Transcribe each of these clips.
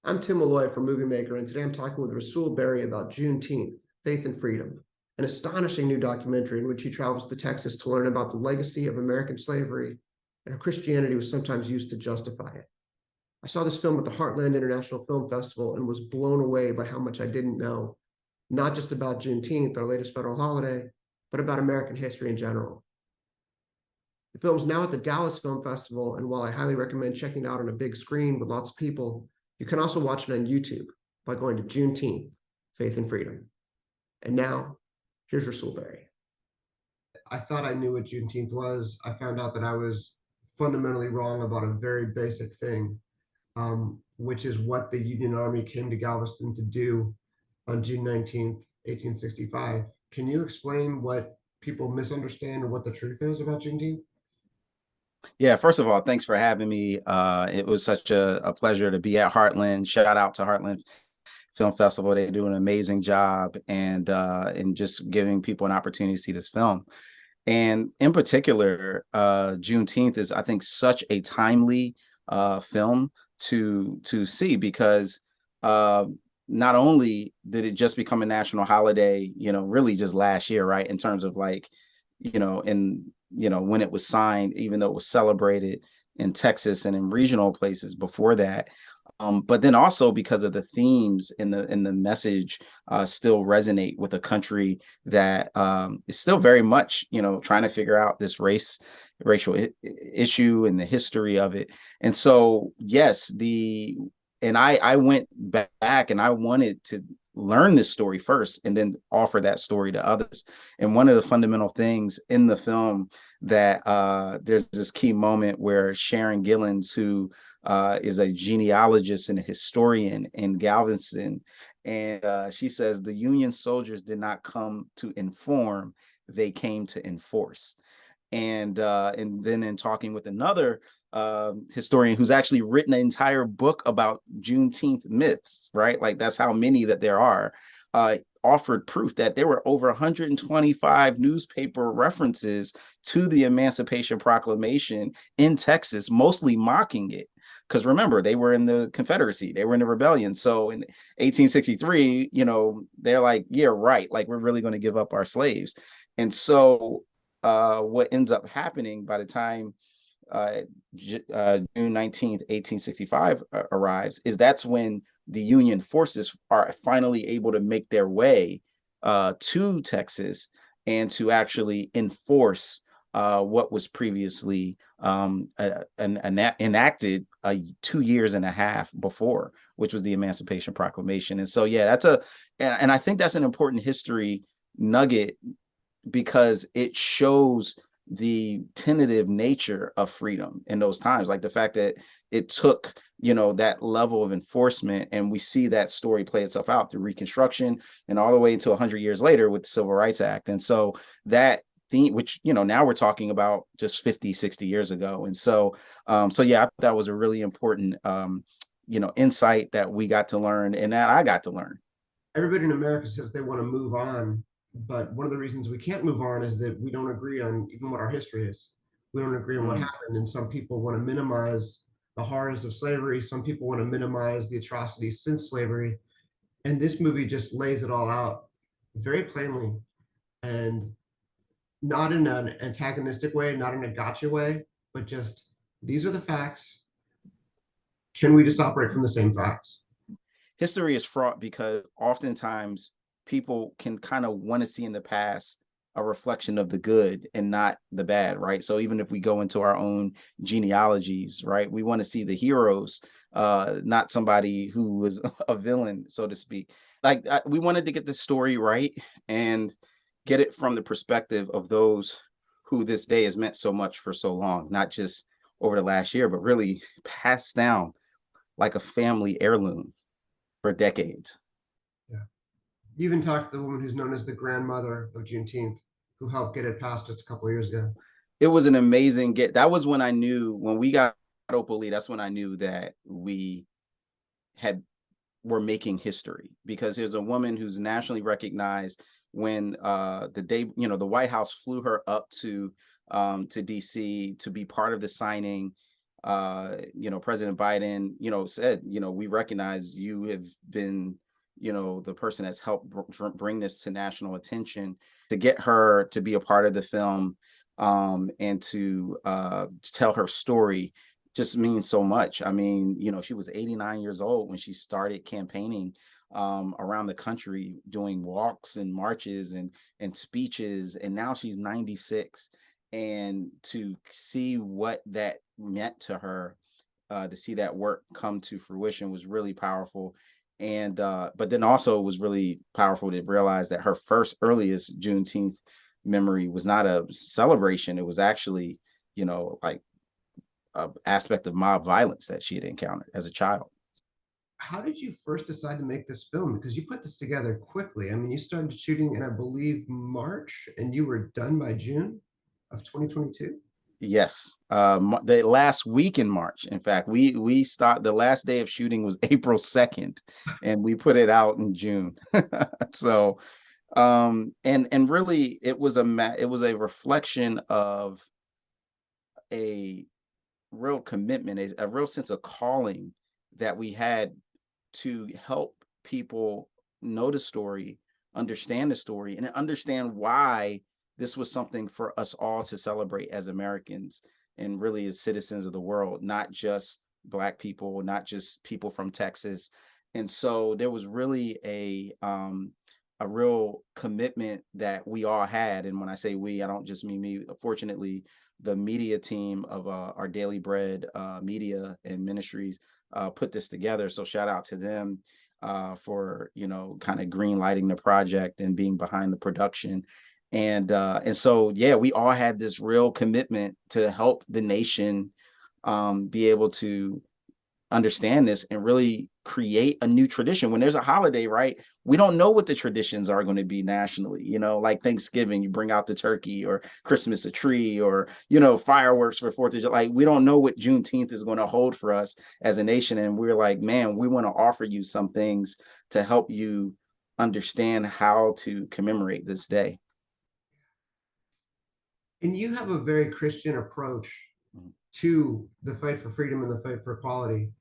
I'm Tim Malloy from Movie Maker, and today I'm talking with Rasool Berry about Juneteenth, Faith and Freedom, an astonishing new documentary in which he travels to Texas to learn about the legacy of American slavery and how Christianity was sometimes used to justify it. I saw this film at the Heartland International Film Festival and was blown away by how much I didn't know, not just about Juneteenth, our latest federal holiday, but about American history in general. The film's now at the Dallas Film Festival, and while I highly recommend checking it out on a big screen with lots of people, you can also watch it on YouTube by going to Juneteenth, Faith and Freedom. And now, here's Rasool Berry. I thought I knew what Juneteenth was. I found out that I was fundamentally wrong about a very basic thing, which is what the Union Army came to Galveston to do on June 19th, 1865. Can you explain what people misunderstand and what the truth is about Juneteenth? Yeah, first of all, thanks for having me. It was such a pleasure to be at Heartland. Shout out to Heartland Film Festival. They do an amazing job and just giving people an opportunity to see this film. And in particular, Juneteenth is, I think, such a timely film to see because not only did it just become a national holiday, really just last year, right? In terms of like, when it was signed, even though it was celebrated in Texas and in regional places before that. But then also because of the themes in the message still resonate with a country that is still very much trying to figure out this racial issue and the history of it. And so yes, I went back and I wanted to learn this story first and then offer that story to others. And one of the fundamental things in the film that there's this key moment where Sharon Gillens, who is a genealogist and a historian in Galveston, and she says the Union soldiers did not come to inform, they came to enforce. And then in talking with another historian who's actually written an entire book about Juneteenth myths, right? Like that's how many that there are. Offered proof that there were over 125 newspaper references to the Emancipation Proclamation in Texas, mostly mocking it. Because remember, they were in the Confederacy, they were in the rebellion. So in 1863, they're like, yeah, right. Like we're really going to give up our slaves. And so what ends up happening by the time June 19th, 1865 arrives, is that's when the Union forces are finally able to make their way to Texas and to actually enforce what was previously enacted 2 years and a half before, which was the Emancipation Proclamation. And so, yeah, and I think that's an important history nugget because it shows the tentative nature of freedom in those times, like the fact that it took that level of enforcement, and we see that story play itself out through Reconstruction and all the way to 100 years later with the Civil Rights Act. And so that theme, which now we're talking about just 50-60 years ago. And so yeah, that was a really important insight that we got to learn and that I got to learn. Everybody in America says they want to move on, but one of the reasons we can't move on is that we don't agree on even what our history is. We don't agree on what happened, and some people want to minimize the horrors of slavery. Some people want to minimize the atrocities since slavery, and this movie just lays it all out very plainly, and not in an antagonistic way, not in a gotcha way, but just these are the facts. Can we just operate from the same facts? History is fraught because oftentimes people can kind of want to see in the past a reflection of the good and not the bad, right? So even if we go into our own genealogies, right, we want to see the heroes, not somebody who was a villain, so to speak. Like we wanted to get the story right and get it from the perspective of those who this day has meant so much for so long, not just over the last year, but really passed down like a family heirloom for decades. Yeah. You even talked to the woman who's known as the grandmother of Juneteenth, who helped get it passed just a couple of years ago. It was an amazing get. That was when I knew, when we got Opal Lee, that's when I knew that we had were making history, because here's a woman who's nationally recognized. When the day, the White House flew her up to DC to be part of the signing, President Biden, said, we recognize you have been, the person that's helped bring this to national attention. To get her to be a part of the film, and to tell her story just means so much. I mean, she was 89 years old when she started campaigning around the country, doing walks and marches and speeches, and now she's 96. And to see what that meant to her, to see that work come to fruition was really powerful. And but then also it was really powerful to realize that her first earliest Juneteenth memory was not a celebration. It was actually, like a aspect of mob violence that she had encountered as a child. How did you first decide to make this film? Because you put this together quickly. I mean, you started shooting in, I believe, March, and you were done by June of 2022. Yes, the last week in March. In fact, we start the last day of shooting was April 2nd, and we put it out in June. So, and really, it was a reflection of a real commitment, a real sense of calling that we had to help people know the story, understand the story, and understand why this was something for us all to celebrate as Americans and really as citizens of the world, not just Black people, not just people from Texas. And so there was really a real commitment that we all had. And when I say we, I don't just mean me. Fortunately, the media team of our Daily Bread media and ministries put this together. So shout out to them for kind of green lighting the project and being behind the production. And so yeah, we all had this real commitment to help the nation be able to understand this and really create a new tradition. When there's a holiday, right, we don't know what the traditions are going to be nationally. Like Thanksgiving, you bring out the turkey, or Christmas, a tree, or fireworks for 4th of July. We don't know what Juneteenth is going to hold for us as a nation, and we're like, man, we want to offer you some things to help you understand how to commemorate this day. And you have a very Christian approach Mhm. to the fight for freedom and the fight for equality.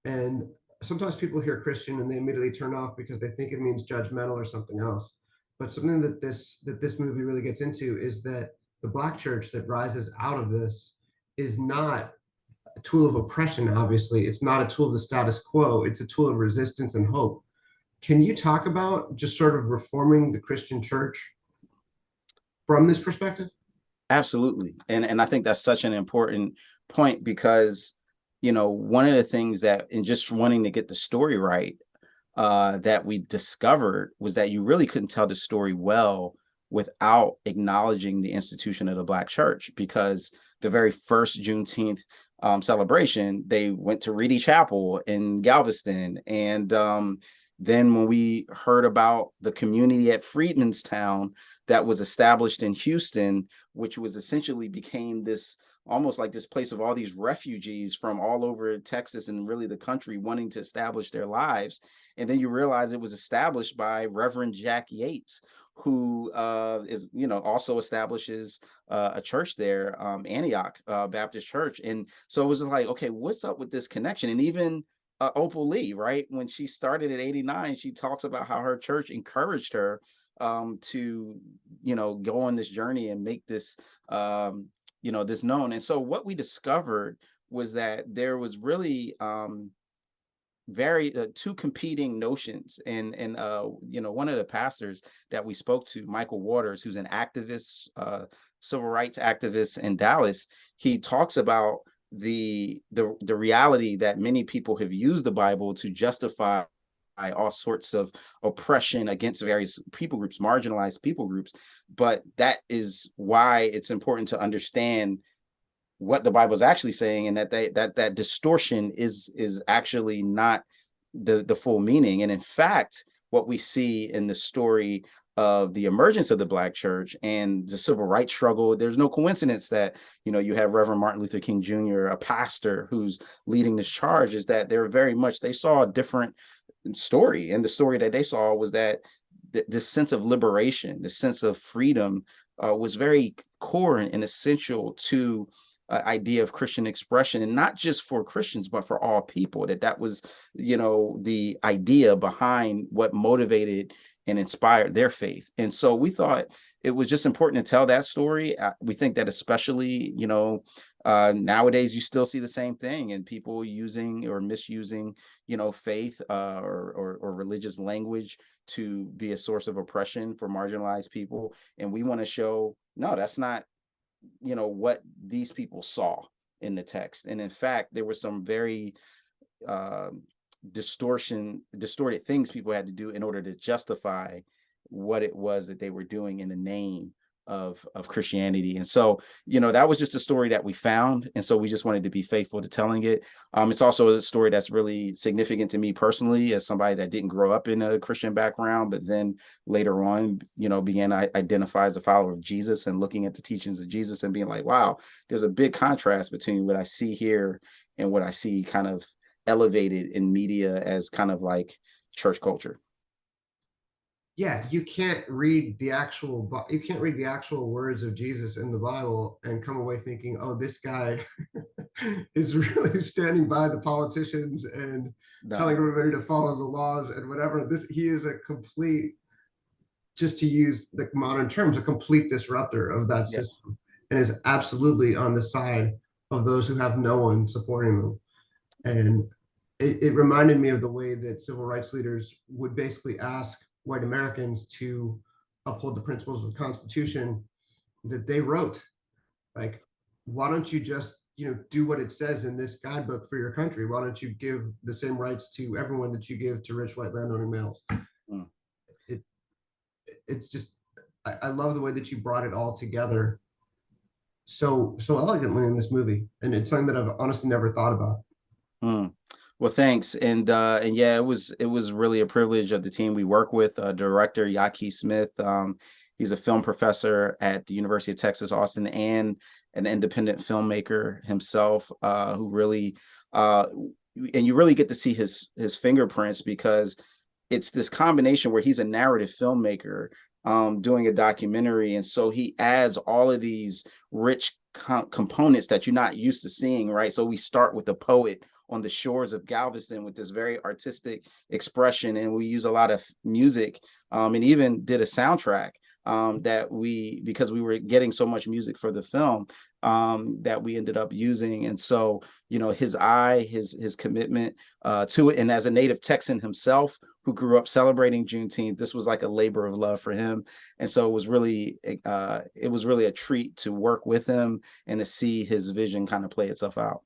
And sometimes people hear Christian and they immediately turn off because they think it means judgmental or something else. But something that this movie really gets into is that the Black church that rises out of this is not a tool of oppression. Obviously, it's not a tool of the status quo. It's a tool of resistance and hope. Can you talk about just sort of reforming the Christian church from this perspective? Absolutely. And I think that's such an important point, because, one of the things that, in just wanting to get the story right, that we discovered was that you really couldn't tell the story well without acknowledging the institution of the Black church. Because the very first Juneteenth celebration, they went to Reedy Chapel in Galveston. And then when we heard about the community at Freedmanstown that was established in Houston, which was essentially became this almost like this place of all these refugees from all over Texas and really the country wanting to establish their lives. And then you realize it was established by Reverend Jack Yates, who is, also establishes a church there, Antioch Baptist Church. And so it was like, okay, what's up with this connection? And even Opal Lee, right? When she started at 89, she talks about how her church encouraged her to, go on this journey and make this, this known. And so what we discovered was that there was really very two competing notions. And one of the pastors that we spoke to, Michael Waters, who's an activist, civil rights activist in Dallas, he talks about the reality that many people have used the Bible to justify all sorts of oppression against various people groups, marginalized people groups. But that is why it's important to understand what the Bible is actually saying, and that that distortion is actually not the full meaning. And in fact, what we see in the story of the emergence of the Black church and the civil rights struggle, there's no coincidence that you have Reverend Martin Luther King Jr., a pastor who's leading this charge, is that they're very much, they saw a different story. And the story that they saw was that this sense of liberation, this sense of freedom was very core and essential to idea of Christian expression, and not just for Christians, but for all people. That was, the idea behind what motivated and inspired their faith. And so we thought it was just important to tell that story. We think that especially, nowadays you still see the same thing, and people using or misusing, faith or religious language to be a source of oppression for marginalized people. And we want to show, no, that's not, what these people saw in the text. And in fact, there were some very uh, distorted things people had to do in order to justify what it was that they were doing in the name of Christianity. And so, that was just a story that we found. And so we just wanted to be faithful to telling it. It's also a story that's really significant to me personally, as somebody that didn't grow up in a Christian background, but then later on, began to identify as a follower of Jesus, and looking at the teachings of Jesus and being like, wow, there's a big contrast between what I see here and what I see kind of elevated in media as kind of like church culture. Yeah, you can't read the actual words of Jesus in the Bible and come away thinking, oh, this guy is really standing by the politicians and telling No. everybody to follow the laws and whatever. He is a complete, just to use the modern terms, a complete disruptor of that Yes. system, and is absolutely on the side of those who have no one supporting them. And it reminded me of the way that civil rights leaders would basically ask white Americans to uphold the principles of the Constitution that they wrote. Like, why don't you just, do what it says in this guidebook for your country? Why don't you give the same rights to everyone that you give to rich white landowning males? Mm. It, it's just, I love the way that you brought it all together so elegantly in this movie, and it's something that I've honestly never thought about. Mm. Well, thanks. And yeah, it was really a privilege of the team we work with. Director Yaki Smith. He's a film professor at the University of Texas, Austin, and an independent filmmaker himself, who really and you really get to see his fingerprints, because it's this combination where he's a narrative filmmaker doing a documentary, and so he adds all of these rich components that you're not used to seeing, right? So we start with the poet on the shores of Galveston with this very artistic expression, and we use a lot of music, and even did a soundtrack because we were getting so much music for the film, that we ended up using. And so, his his commitment to it, and as a native Texan himself who grew up celebrating Juneteenth, this was like a labor of love for him. And so it was really a treat to work with him and to see his vision kind of play itself out.